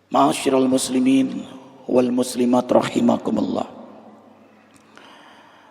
Ma'asyiral muslimin wal muslimat rahimakumullah.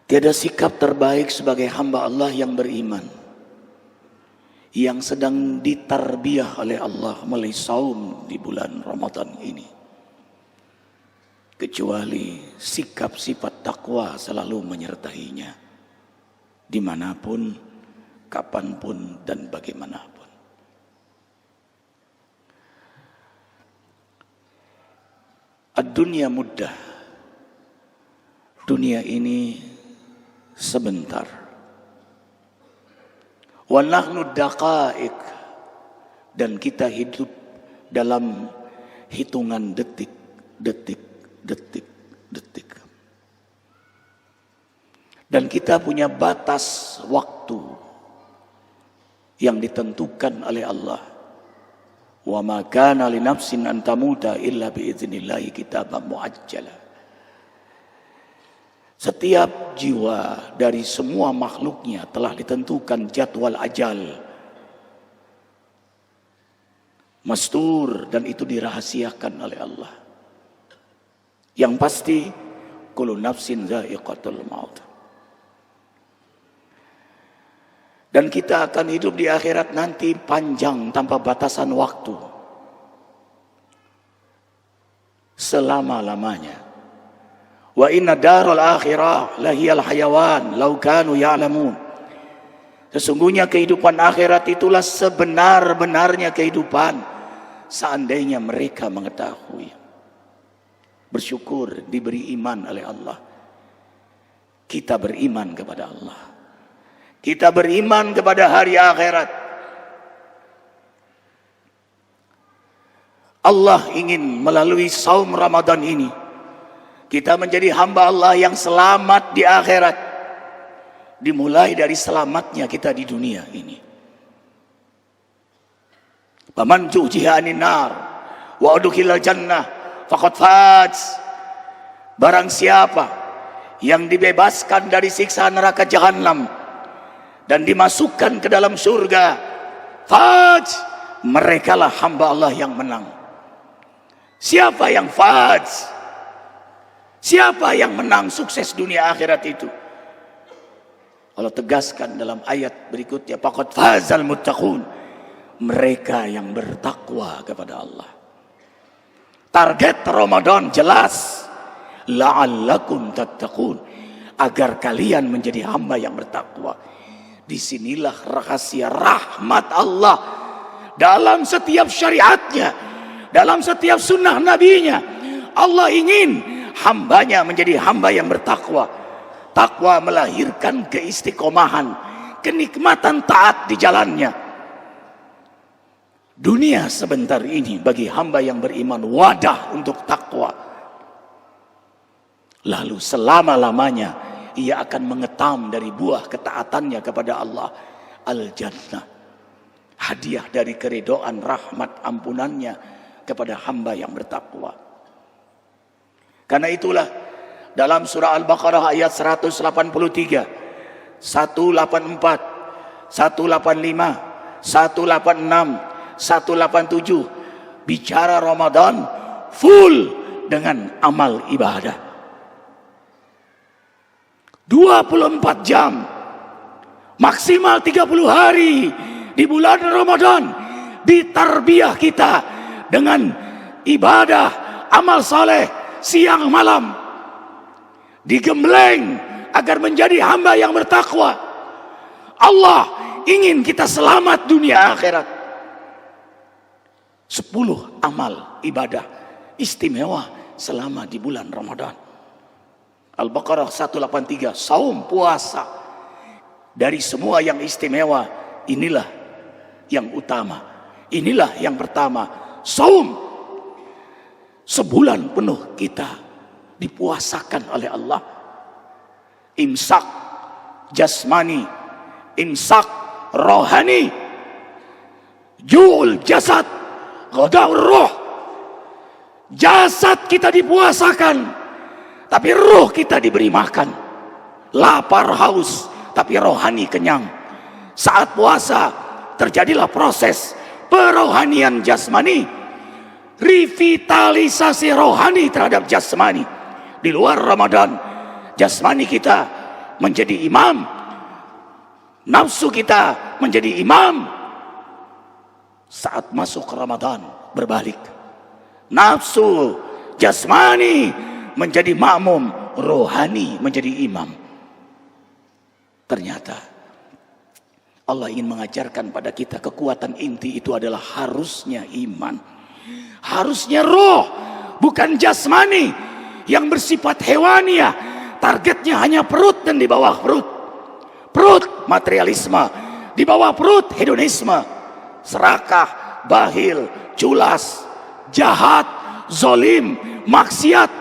Tiada sikap terbaik sebagai hamba Allah yang beriman, yang sedang ditarbiyah oleh Allah melalui saum di bulan Ramadan ini, kecuali sikap sifat takwa selalu menyertainya dimanapun, kapanpun, dan bagaimanapun. Ad-dunya muddah, dunia ini sebentar. Wa nahnu daqa'iq, dan kita hidup dalam hitungan detik. Dan kita punya batas waktu yang ditentukan oleh Allah. Wa ma kana li nafsin an tamuta illa bi idznillahi kitaban muajjala. Setiap jiwa dari semua makhluknya telah ditentukan jadwal ajal mastur, dan itu dirahasiakan oleh Allah. Yang pasti kullu nafsin dha'iqatul maut. Dan kita akan hidup di akhirat nanti panjang tanpa batasan waktu, selama-lamanya. Wa inna daral akhirah lahiyal hayawan law kanu ya'lamun. Sesungguhnya kehidupan akhirat itulah sebenar-benarnya kehidupan, seandainya mereka mengetahui. Bersyukur diberi iman oleh Allah. Kita beriman kepada Allah. Kita beriman kepada hari akhirat. Allah ingin melalui saum Ramadan ini kita menjadi hamba Allah yang selamat di akhirat. Dimulai dari selamatnya kita di dunia ini. Faman zuhziha 'anil nar wa udkhilal jannah faqad faz. Barang siapa yang dibebaskan dari siksa neraka jahanam dan dimasukkan ke dalam surga, faz, merekalah hamba Allah yang menang. Siapa yang faz? Siapa yang menang sukses dunia akhirat itu? Allah tegaskan dalam ayat berikutnya, faqad fazal muttaqun, mereka yang bertakwa kepada Allah. Target Ramadan jelas, la'allakum tattaqun, agar kalian menjadi hamba yang bertakwa. Disinilah rahasia rahmat Allah dalam setiap syariatnya, dalam setiap sunnah nabinya. Allah ingin hambanya menjadi hamba yang bertakwa. Takwa melahirkan keistiqomahan, kenikmatan taat di jalannya. Dunia sebentar ini bagi hamba yang beriman wadah untuk takwa. Lalu selama-lamanya ia akan mengetam dari buah ketaatannya kepada Allah, al-jannah, hadiah dari keridhaan rahmat ampunannya kepada hamba yang bertakwa. Karena itulah dalam surah Al-Baqarah ayat 183, 184, 185, 186, 187 bicara Ramadan full dengan amal ibadah. 24 jam, maksimal 30 hari di bulan Ramadan, ditarbiyah kita dengan ibadah, amal saleh, siang malam, digembleng agar menjadi hamba yang bertakwa. Allah ingin kita selamat dunia akhirat. 10 amal ibadah istimewa selama di bulan Ramadan. Al-Baqarah 183, saum, puasa. Dari semua yang istimewa, inilah yang utama, inilah yang pertama, saum. Sebulan penuh kita dipuasakan oleh Allah. Imsak jasmani, imsak rohani, ju'ul jasad, ghadaur roh. Jasad kita dipuasakan, tapi roh kita diberi makan. Lapar haus, tapi rohani kenyang. Saat puasa terjadilah proses perohanian jasmani, revitalisasi rohani terhadap jasmani. Di luar Ramadan, jasmani kita menjadi imam, nafsu kita menjadi imam. Saat masuk Ramadan berbalik, nafsu jasmani menjadi makmum, rohani menjadi imam. Ternyata Allah ingin mengajarkan pada kita kekuatan inti itu adalah harusnya iman, harusnya roh, bukan jasmani yang bersifat hewaniah. Targetnya hanya perut dan di bawah perut. Perut materialisme, di bawah perut hedonisme, serakah, bahil, culas, jahat, zolim, maksiat,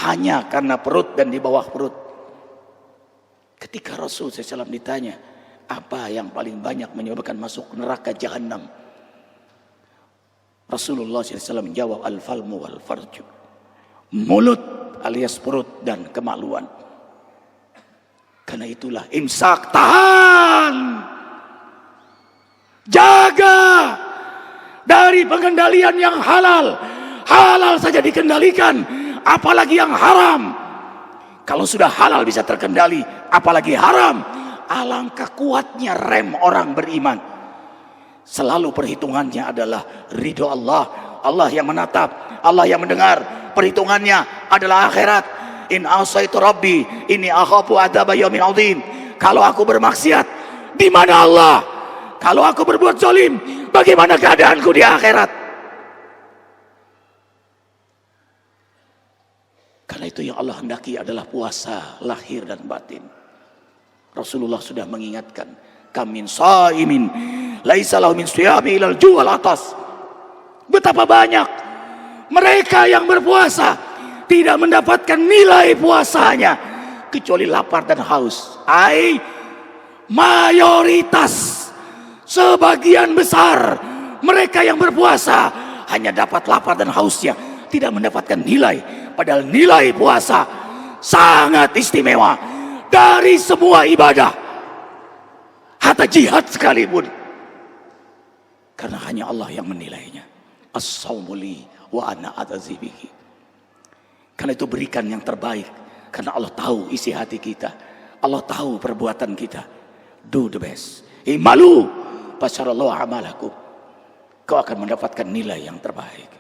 hanya karena perut dan di bawah perut. Ketika Rasul SAW ditanya, apa yang paling banyak menyebabkan masuk neraka jahanam? Rasulullah SAW menjawab, al-falmu wal farju. Mulut alias perut dan kemaluan. Karena itulah imsak, tahan, jaga dari pengendalian yang halal. Halal saja dikendalikan, apalagi yang haram. Kalau sudah halal bisa terkendali, apalagi haram. Alangkah kuatnya rem orang beriman. Selalu perhitungannya adalah ridho Allah. Allah yang menatap, Allah yang mendengar. Perhitungannya adalah akhirat. In asaitu rabbi inni akhafu adzaba yaumin adzim. Kalau aku bermaksiat, di mana Allah? Kalau aku berbuat zalim, bagaimana keadaanku di akhirat? Karena itu yang Allah hendaki adalah puasa lahir dan batin. Rasulullah sudah mengingatkan, kamin shaimin laisa lahu min siyami ilal ju'al atas. Betapa banyak mereka yang berpuasa tidak mendapatkan nilai puasanya kecuali lapar dan haus. Mayoritas, sebagian besar mereka yang berpuasa hanya dapat lapar dan hausnya, tidak mendapatkan nilai. Padahal nilai puasa sangat istimewa dari semua ibadah, hatta jihad sekalipun, karena hanya Allah yang menilainya. As-sawmu li wa ana a'tazi bihi. Karena itu berikan yang terbaik, karena Allah tahu isi hati kita, Allah tahu perbuatan kita. Do the best. Imalu fasyarallahu amalakum. Kau akan mendapatkan nilai yang terbaik.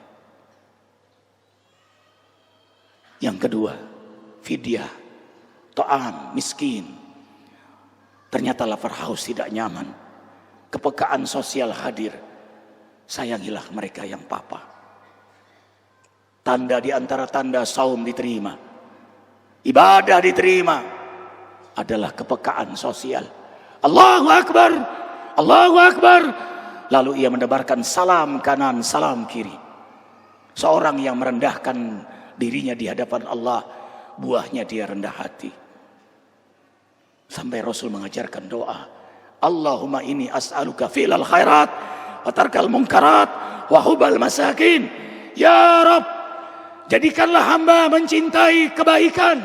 Yang kedua, fidyah, ta'am, miskin. Ternyata lapar haus tidak nyaman. Kepekaan sosial hadir. Sayangilah mereka yang papa. Tanda di antara tanda saum diterima, ibadah diterima, adalah kepekaan sosial. Allahu Akbar, Allahu Akbar. Lalu ia menebarkan salam kanan, salam kiri. Seorang yang merendahkan dirinya di hadapan Allah, buahnya dia rendah hati. Sampai Rasul mengajarkan doa, Allahumma inni as'aluka fi'lal khairat wa tarkal munkarat wa hubal masakin. Ya Rabb, jadikanlah hamba mencintai kebaikan,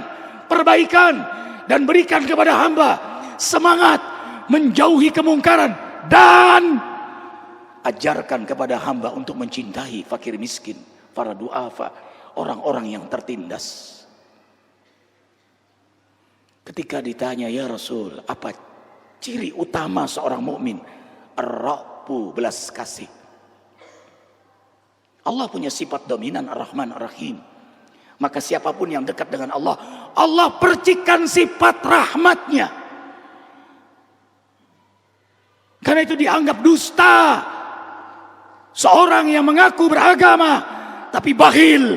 perbaikan, dan berikan kepada hamba semangat menjauhi kemungkaran, dan ajarkan kepada hamba untuk mencintai fakir miskin, para duafa, orang-orang yang tertindas. Ketika ditanya, ya Rasul, apa ciri utama seorang mukmin? Ar-Ra'fu, belas kasih. Allah punya sifat dominan Ar-Rahman Ar-Rahim. Maka siapapun yang dekat dengan Allah, Allah percikan sifat rahmatnya. Karena itu dianggap dusta seorang yang mengaku beragama tapi bakhil,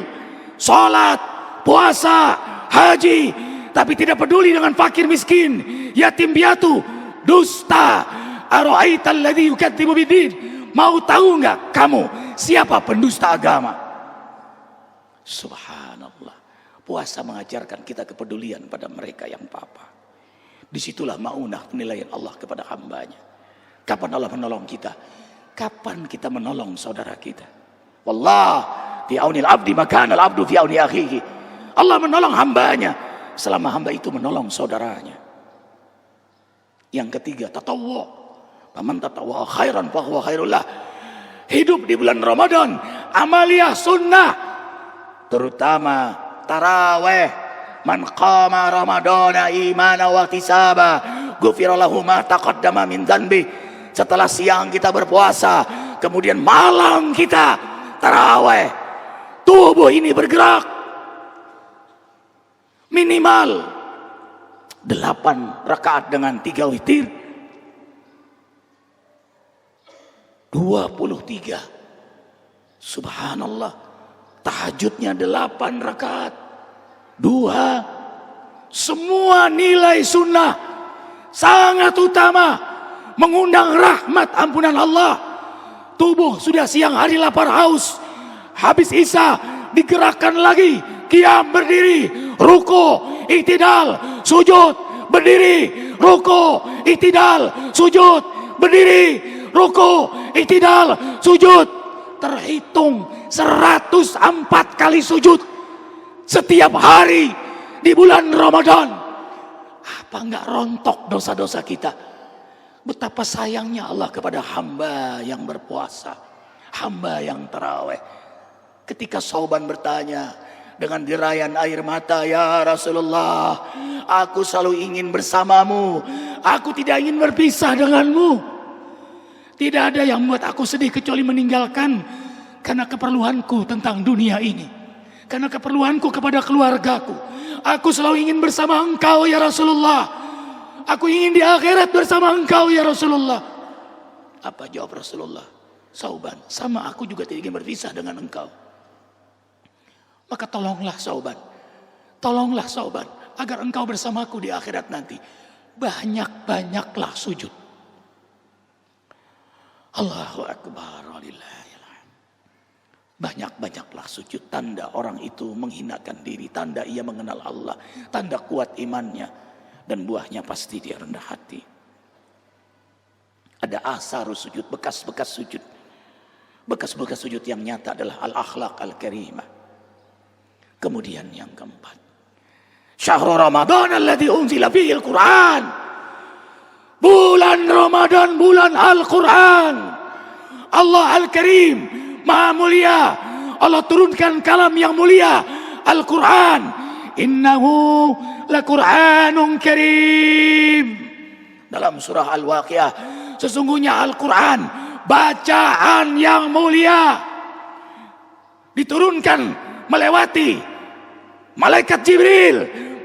salat, puasa, haji, tapi tidak peduli dengan fakir miskin, yatim piatu, dusta. Ara'aital ladzi yukadzibu biddin. Mau tahu enggak kamu siapa pendusta agama? Subhanallah. Puasa mengajarkan kita kepedulian pada mereka yang papa. Disitulah maunah penilaian Allah kepada hambanya. Kapan Allah menolong kita? Kapan kita menolong saudara kita? Wallah fi aunil abdi makana al abdu fi auni akhihi. Allah menolong hambanya selama hamba itu menolong saudaranya. Yang ketiga, tatawwu. Faman tatawwa khairan fa huwa khairul lah. hidup di bulan Ramadan, amaliyah sunnah, terutama taraweh. Man qama ramadana imana wa ihtisaba ghufira lahu ma taqaddama min dzanbi. Setelah siang kita berpuasa, kemudian malam kita taraweh, tubuh ini bergerak minimal 8 rakaat dengan 3 witir, 23. Subhanallah, tahajudnya 8 rakaat, 2. Semua nilai sunnah sangat utama, mengundang rahmat ampunan Allah. Tubuh sudah siang hari lapar haus, habis isya digerakkan lagi, qiyam berdiri, ruku, i'tidal, sujud, berdiri, ruku, i'tidal, sujud, berdiri, ruku, i'tidal, sujud. Terhitung 104 kali sujud setiap hari di bulan Ramadan. Apa enggak rontok dosa-dosa kita? Betapa sayangnya Allah kepada hamba yang berpuasa, hamba yang taraweh. Ketika Sauban bertanya dengan derayan air mata, "Ya Rasulullah, aku selalu ingin bersamamu, aku tidak ingin berpisah denganmu. Tidak ada yang membuat aku sedih kecuali meninggalkan karena keperluanku tentang dunia ini. Karena keperluanku kepada keluargaku. Aku selalu ingin bersama engkau ya Rasulullah. Aku ingin di akhirat bersama engkau ya Rasulullah." Apa jawab Rasulullah? "Sauban, sama aku juga tidak ingin berpisah dengan engkau." Maka tolonglah Sauban, tolonglah Sauban, agar engkau bersamaku di akhirat nanti. Banyak-banyaklah sujud. Allahu Akbar walillahil. Banyak-banyaklah sujud, tanda orang itu menghinakan diri, tanda ia mengenal Allah, tanda kuat imannya, dan buahnya pasti dia rendah hati. Ada asar sujud, bekas-bekas sujud. Bekas-bekas sujud yang nyata adalah al-akhlaq al-karimah. Kemudian yang keempat, syahrul Ramadan alladzi unzila fihi al-Qur'an. Bulan Ramadan, bulan Al-Quran. Allah Al-Karim, Maha mulia, Allah turunkan kalam yang mulia, Al-Quran. Innahu laquranun karim. Dalam surah Al-Waqiah, sesungguhnya Al-Quran bacaan yang mulia, diturunkan melewati malaikat Jibril.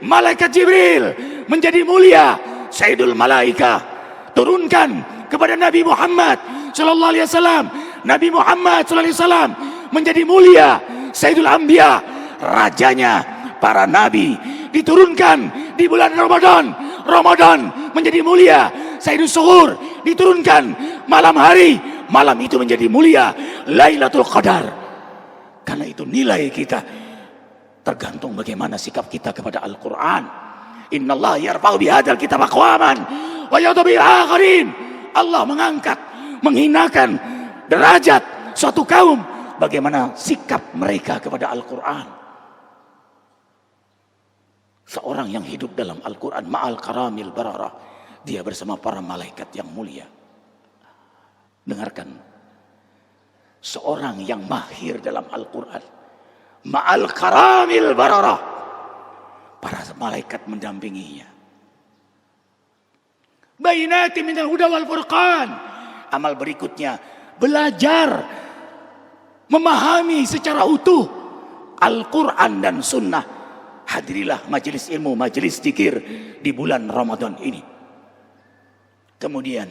Malaikat Jibril menjadi mulia, Sayyidul Malaika, turunkan kepada Nabi Muhammad sallallahu alaihi wasallam. Nabi Muhammad sallallahu alaihi wasallam menjadi mulia, Sayyidul Anbiya, rajanya para nabi, diturunkan di bulan Ramadan. Ramadan menjadi mulia, Sayyidul Suhur, diturunkan malam hari, malam itu menjadi mulia, Lailatul Qadar. Karena itu nilai kita tergantung bagaimana sikap kita kepada Al-Quran. Innallaha yarfa'u bihadzal kitab aqwaman wa yadhu bil akharin. Allah mengangkat, menghinakan derajat suatu kaum, bagaimana sikap mereka kepada Al-Quran. Seorang yang hidup dalam Al-Quran, ma'al karamil bararah, dia bersama para malaikat yang mulia. Dengarkan, seorang yang mahir dalam Al-Quran, ma'al karamil bararah, para malaikat mendampinginya. Bainati minal huda wal furqan. Amal berikutnya, belajar memahami secara utuh Al-Quran dan Sunnah. Hadirilah majelis ilmu, majelis zikir di bulan Ramadan ini. Kemudian,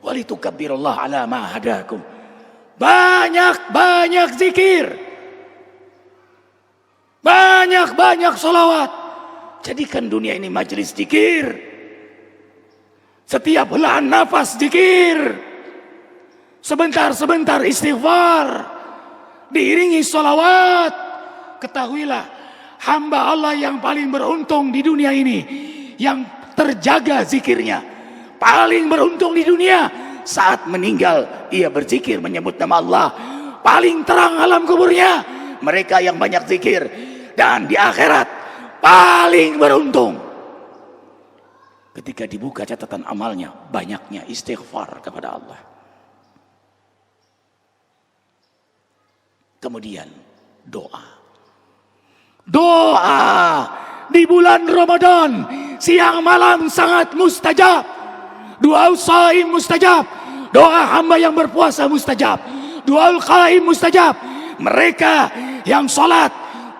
walitukabbirullah ala ma hadakum. Banyak-banyak zikir, banyak-banyak sholawat. Jadikan dunia ini majelis zikir. Setiap helaan nafas zikir, sebentar-sebentar istighfar, diiringi sholawat. Ketahuilah, hamba Allah yang paling beruntung di dunia ini, yang terjaga zikirnya. Paling beruntung di dunia, saat meninggal ia berzikir menyebut nama Allah. Paling terang alam kuburnya mereka yang banyak zikir. Dan di akhirat paling beruntung ketika dibuka catatan amalnya, banyaknya istighfar kepada Allah. Kemudian doa. Doa di bulan Ramadan siang malam sangat mustajab. Doa shaim mustajab. Doa hamba yang berpuasa mustajab. Doa qaim mustajab. Mereka yang sholat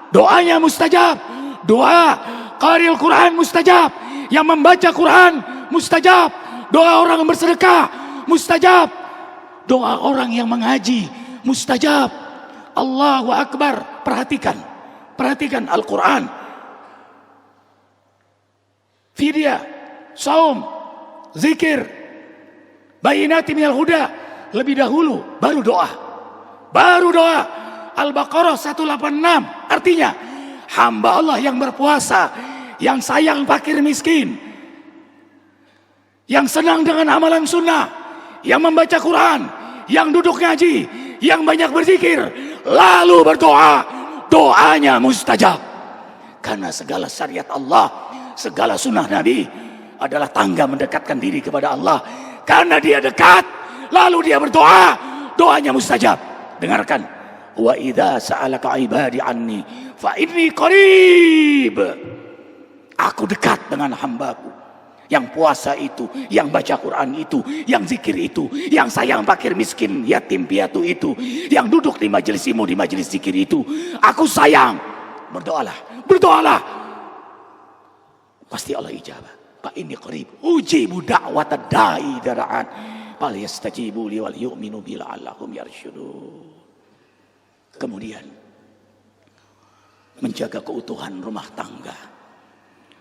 doanya mustajab. Doa qari'il Quran mustajab. Yang membaca Quran mustajab. Doa orang bersedekah mustajab. Doa orang yang mengaji mustajab. Allahu Akbar. Perhatikan Al-Quran. Fidyah, saum, zikir, bayinati minal huda. Lebih dahulu baru doa. Al-Baqarah 186. Artinya hamba Allah yang berpuasa, yang sayang fakir miskin, yang senang dengan amalan sunnah, yang membaca Quran, yang duduk ngaji, yang banyak berzikir, lalu berdoa, doanya mustajab. Karena segala syariat Allah, segala sunnah Nabi adalah tangga mendekatkan diri kepada Allah. Karena dia dekat, lalu dia berdoa, doanya mustajab. Dengarkan, wa idza sa'alaka ibadi anni fa inni qarib. Aku dekat dengan hambaku yang puasa itu, yang baca Quran itu, yang zikir itu, yang sayang fakir miskin, yatim piatu itu, yang duduk di majelisimu, di majelis zikir itu. Aku sayang. Berdoalah. Pasti Allah ijabah. Fa inni qarib ujibu da'watad da'i dara'an fal yastajibu li wal yu'minu bi la'allahum yarsyudun. Kemudian menjaga keutuhan rumah tangga.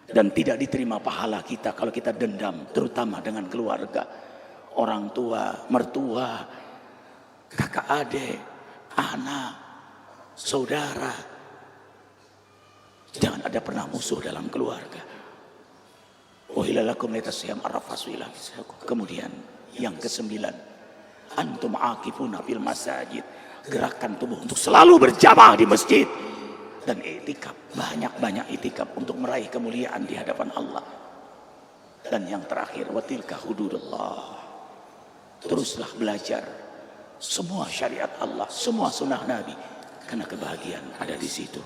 Dan tidak diterima pahala kita kalau kita dendam, terutama dengan keluarga, orang tua, mertua, kakak adik, anak, saudara. Jangan ada pernah musuh dalam keluarga. Kemudian yang ke-9, antum aqifuna fil masajid. Gerakan tubuh untuk selalu berjamaah di masjid. Dan itikaf, banyak itikaf untuk meraih kemuliaan di hadapan Allah. Dan yang terakhir, watilka hududullah. Teruslah belajar semua syariat Allah, semua sunnah Nabi, karena kebahagiaan ada di situ.